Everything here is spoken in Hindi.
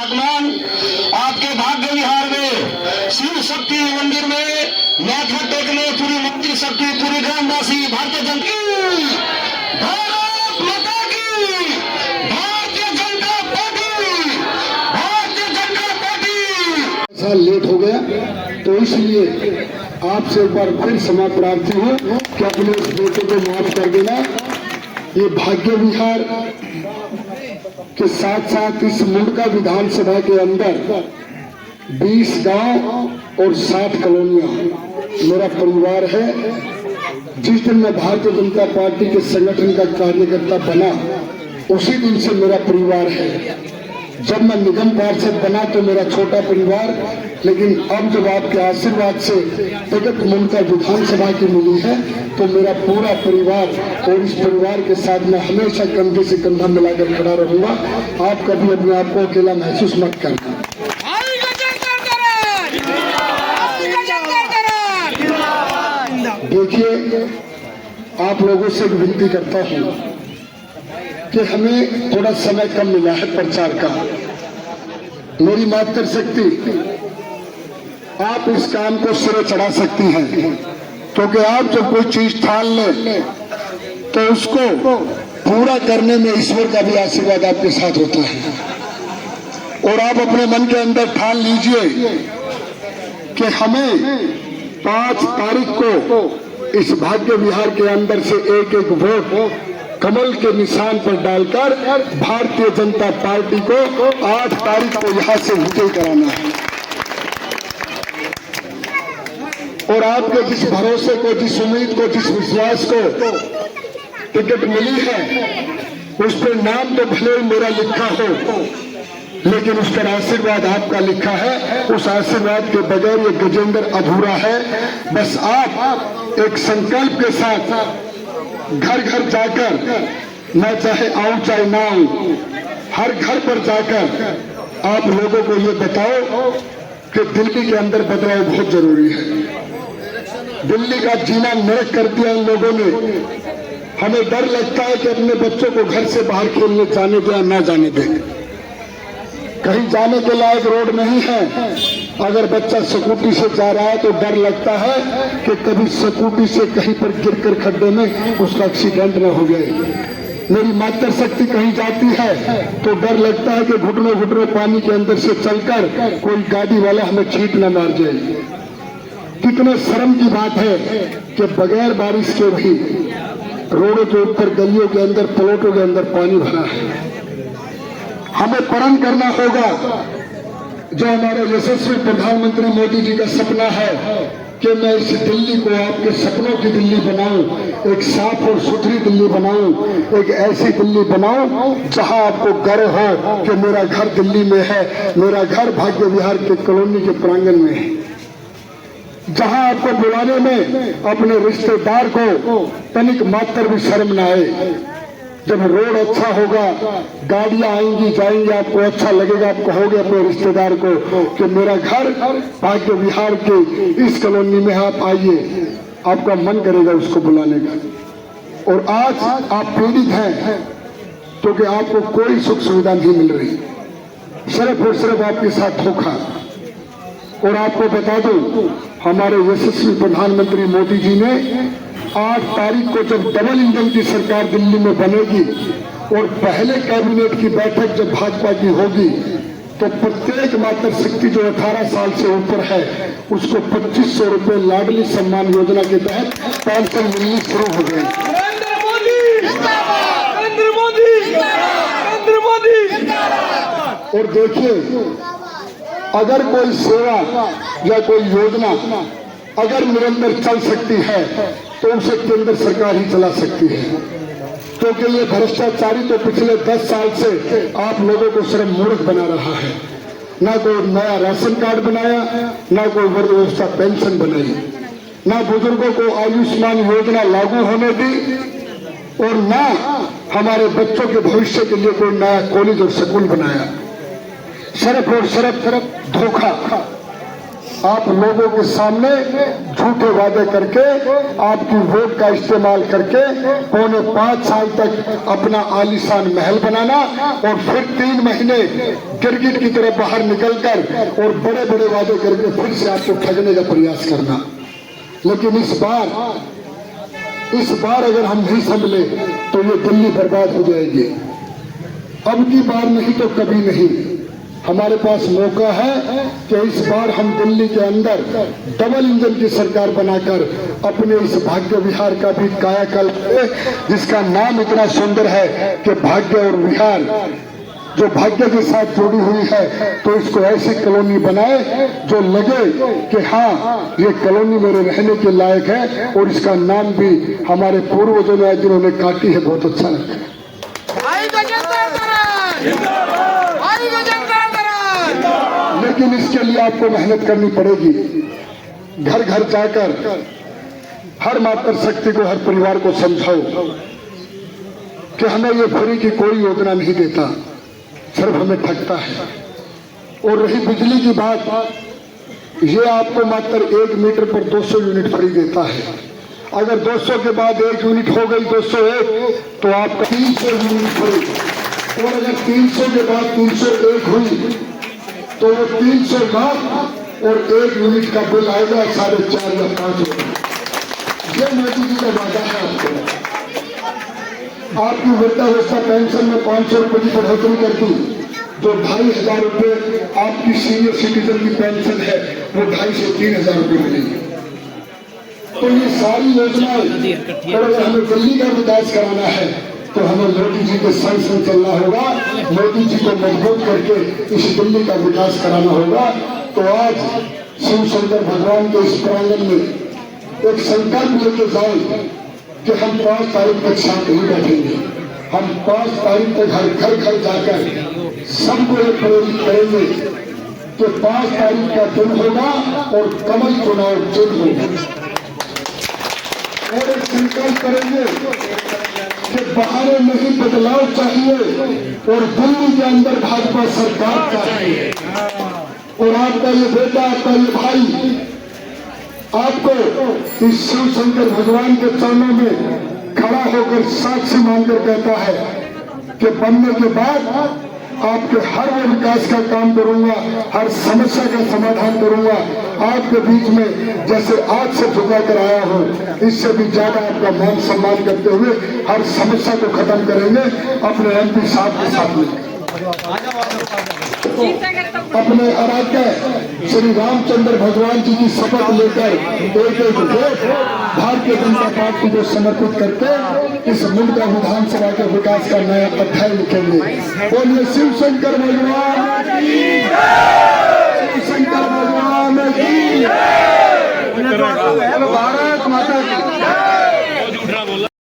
भगवान आपके भाग्य विहार में शिव शक्ति मंदिर में माथा टेकने पूरी मंदिर शक्ति पूरी ग्रामवासी भारतीय जनता भारत माता की भारतीय जनता पार्टी भारतीय जनता पार्टी। साल लेट हो गया तो इसलिए आपसे एक बार फिर क्षमा प्रार्थी हूँ कि अपने इस बेटे को माफ कर देना। ये भाग्य विहार के साथ साथ इस मुंडका विधानसभा के अंदर 20 गांव और 60 कॉलोनियां मेरा परिवार है। जिस दिन मैं भारतीय जनता पार्टी के संगठन का कार्यकर्ता बना उसी दिन से मेरा परिवार है। जब मैं निगम पार्षद बना तो मेरा छोटा परिवार, लेकिन अब जब आपके आशीर्वाद से टिकट मुंडका विधानसभा की मिली है तो मेरा पूरा परिवार और इस परिवार के साथ मैं हमेशा कंधे से कंधा मिलाकर खड़ा रहूंगा। आप कभी अपने आप को अकेला महसूस मत करना। देखिए, आप लोगों से विनती करता हूँ कि हमें थोड़ा समय कम मिला है प्रचार का। मेरी मात्र शक्ति आप इस काम को सिरे चढ़ा सकती हैं, क्योंकि आप जब कोई चीज ठान ले तो उसको पूरा करने में ईश्वर का भी आशीर्वाद आपके साथ होता है। और आप अपने मन के अंदर ठान लीजिए कि हमें 5 तारीख को इस भाग्य विहार के अंदर से एक एक वोट कमल के निशान पर डालकर भारतीय जनता पार्टी को 8 तारीख को यहां से विजय कराना है। और आपके जिस भरोसे को, जिस उम्मीद को, जिस विश्वास को टिकट मिली है उस पर नाम तो भले ही मेरा लिखा हो, लेकिन उस पर आशीर्वाद आपका लिखा है। उस आशीर्वाद के बगैर ये गजेंद्र अधूरा है। बस आप एक संकल्प के साथ घर घर जाकर, मैं चाहे आऊं चाहे ना आऊं, हर घर पर जाकर आप लोगों को ये बताओ कि दिल्ली के अंदर बदलाव बहुत जरूरी है। दिल्ली का जीना नरक कर दिया इन लोगों ने। हमें डर लगता है कि अपने बच्चों को घर से बाहर खेलने जाने दें ना जाने दें। कहीं जाने के लायक रोड नहीं है। अगर बच्चा स्कूटी से जा रहा है तो डर लगता है कि कभी स्कूटी से कहीं पर गिरकर खड्डे में उसका एक्सीडेंट न हो जाए। मेरी मातृ शक्ति कहीं जाती है तो डर लगता है कि घुटनों घुटनों पानी के अंदर से चलकर कोई गाड़ी वाला हमें छींट न मार जाए। कितने शर्म की बात है कि बगैर बारिश के भी रोडों के ऊपर, गलियों के अंदर, प्लॉटों के अंदर पानी भरा है। हमें प्रण करना होगा जो हमारे यशस्वी प्रधानमंत्री मोदी जी का सपना है कि मैं इस दिल्ली को आपके सपनों की दिल्ली बनाऊं, एक साफ और सुथरी दिल्ली बनाऊं, एक ऐसी दिल्ली बनाऊं जहां आपको गर्व हो कि मेरा घर दिल्ली में है, मेरा घर भाग्य विहार के कॉलोनी के प्रांगण में है। जहां आपको बुलाने में अपने रिश्तेदार को तनिक मात्र भी शर्म न आए। जब रोड अच्छा होगा, गाड़ियां आएंगी जाएंगी, आपको अच्छा लगेगा। आप कहोगे अपने रिश्तेदार को कि मेरा घर भाग्य विहार के इस कॉलोनी में, आप आइए। आपका मन करेगा उसको बुलाने का। और आज आप पीड़ित हैं क्योंकि आपको कोई सुख सुविधा नहीं मिल रही, सिर्फ और सिर्फ आपके साथ धोखा। और आपको बता दूं, हमारे यशस्वी प्रधानमंत्री मोदी जी ने 8 तारीख को जब डबल इंजन की सरकार दिल्ली में बनेगी और पहले कैबिनेट की बैठक जब भाजपा की होगी तो प्रत्येक मातृ शक्ति जो 18 साल से ऊपर है उसको 2500 रुपए लाडली सम्मान योजना के तहत पेंशन मिलनी शुरू हो गई। और देखिए, अगर कोई सेवा या कोई योजना अगर निरंतर चल सकती है तो उसे केंद्र सरकार ही चला सकती है। क्योंकि ये भ्रष्टाचारी तो पिछले 10 साल से आप लोगों को सिर्फ मूर्ख बना रहा है। ना कोई नया राशन कार्ड बनाया, ना कोई वृद्धावस्था पेंशन बनाई, ना बुजुर्गों को आयुष्मान योजना लागू होने दी, और ना हमारे बच्चों के भविष्य के लिए कोई नया कॉलेज और स्कूल बनाया। सिर्फ और सिर्फ धोखा। आप लोगों के सामने झूठे वादे करके, आपकी वोट का इस्तेमाल करके 4.5 साल तक अपना आलीशान महल बनाना और फिर 3 महीने गिरगिट की तरह बाहर निकलकर और बड़े बड़े वादे करके फिर से आपको ठगने का प्रयास करना। लेकिन इस बार अगर हम नहीं संभले तो ये दिल्ली बर्बाद हो जाएगी। अब की बार नहीं तो कभी नहीं। हमारे पास मौका है कि इस बार हम दिल्ली के अंदर डबल इंजन की सरकार बनाकर अपने इस भाग्य विहार का भी कायाकल्प करें, जिसका नाम इतना सुंदर है कि भाग्य और विहार, जो भाग्य के साथ जुड़ी हुई है, तो इसको ऐसी कॉलोनी बनाए जो लगे कि हाँ ये कॉलोनी मेरे रहने के लायक है और इसका नाम भी हमारे पूर्वजों ने जिन्होंने काटी है बहुत अच्छा लगे। लेकिन इसके लिए आपको मेहनत करनी पड़ेगी। घर घर जाकर हर मातृशक्ति को, हर परिवार को समझाओ कि हमें ये फ्री की कोई योजना नहीं देता, सिर्फ हमें ठगता है। और रही बिजली की बात, ये आपको मात्र 1 मीटर पर 200 यूनिट फ्री देता है। अगर 200 के बाद 1 यूनिट हो गई 201 तो आपका 300 यूनिट फ्री। और अगर 300 के बाद 301 हुई तो वो 300 लाख और 1 यूनिट का बिल आएगा 4.5 या 5 रुपए। ये मोदी जी का वादा है आपको। आपकी वृद्धावस्था पेंशन में 500 रुपए की बढ़ोतरी कर दी, जो 2,500 रुपए आपकी सीनियर सिटीजन की पेंशन है वो 2,500 से 3,000 रुपए मिलेगी। तो ये सारी योजनाएं, और अगर हमें दिल्ली का विकास कराना है तो हमें मोदी जी के संग संग चलना होगा। मोदी जी को मजबूत करके इस दिल्ली का विकास कराना होगा। तो आज शिव शंकर भगवान के इस प्रांगण में एक संकल्प लेके जाए कि हम 5 तारीख तक शांत नहीं बैठेंगे। हम 5 तारीख तक हर घर जाकर सबको एक प्रेरित करेंगे कि 5 तारीख का दिन होगा और कमल चुनाव चिन्ह होगा। और एक संकल्प करेंगे कि बाहर नहीं बदलाव चाहिए और दिल्ली के अंदर भाजपा सरकार चाहिए। और आपका ये बेटा, आपका ये भाई आपको इस शिव शंकर भगवान के चरणों में खड़ा होकर साक्षी मानकर कहता है कि बनने के बाद आपके हर वो विकास का काम करूंगा, हर समस्या का समाधान करूंगा। आपके बीच में जैसे आज से झुका कर आया हूं, इससे भी ज्यादा आपका मान सम्मान करते हुए हर समस्या को खत्म करेंगे अपने MP साहब के साथ में। अपने आराध्य श्री रामचंद्र भगवान जी की शपथ लेकर एक वोट भारतीय जनता पार्टी को समर्पित करके इस मुंडका विधानसभा के विकास का नया अध्याय लिखेंगे। बोलिए शिव शंकर भगवान की जय, शिव शंकर भगवान की जय, भारत माता की जय।